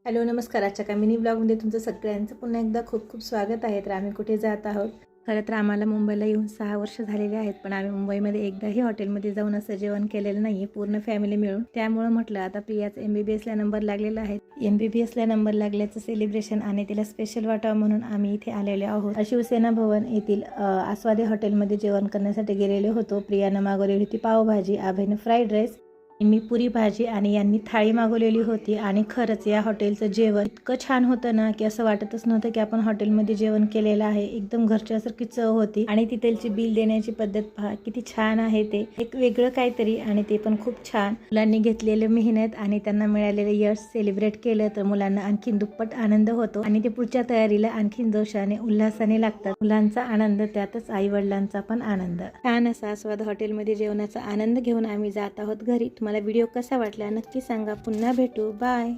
Hello नमस्कार. आजच्या का मिनी ब्लॉगमध्ये तुमचं सगळ्यांचं पुन्हा एकदा खूप खूप स्वागत आहे. तर आम्ही कुठे जात आहोत? खरं तर आम्हाला मुंबईला येऊन 6 वर्ष झालेले आहेत, पण आम्ही मुंबईमध्ये एकदाही हॉटेलमध्ये जाऊन असं जेवण केलेलं नाही पूर्ण फॅमिली मिळून. त्यामुळे म्हटलं आता प्रियाचा MBBSला नंबर लागलेला आहे. MBBSला नंबर लागल्याचं सेलिब्रेशन आणि तिला स्पेशल वाटावं म्हणून आम्ही इथे आलेले आहोत. शिवसेना भवन येथील आस्वादे हॉटेलमध्ये जेवण करण्यासाठी गेलेले होतो. प्रियानं मागवलेली होती पावभाजी, आभेनं फ्राईड राईस, मी पुरी भाजी आणि यांनी थाळी मागवलेली होती. आणि खरंच या हॉटेलचं जेवण इतकं छान होतं ना की असं वाटतच नव्हतं की आपण हॉटेलमध्ये जेवण केलेलं आहे. एकदम घरच्यासारखी चव होती. आणि तिथलची बिल देण्याची पद्धत पहा किती छान आहे. ते एक वेगळं काहीतरी आणि ते पण खूप छान. मुलांनी घेतलेलं मेहनत आणि त्यांना मिळालेलं यश सेलिब्रेट केलं तर मुलांना आणखीन दुप्पट आनंद होतो आणि ते पुढच्या तयारीला आणखीन जोशाने उल्हासाने लागतात. मुलांचा आनंद त्यातच आई वडिलांचा पण आनंद. छान असा आस्वाद हॉटेलमध्ये जेवणाचा आनंद घेऊन आम्ही जात आहोत घरी. तुम्हाला व्हिडिओ कसा वाटला नक्की सांगा. पुन्हा भेटू. बाय.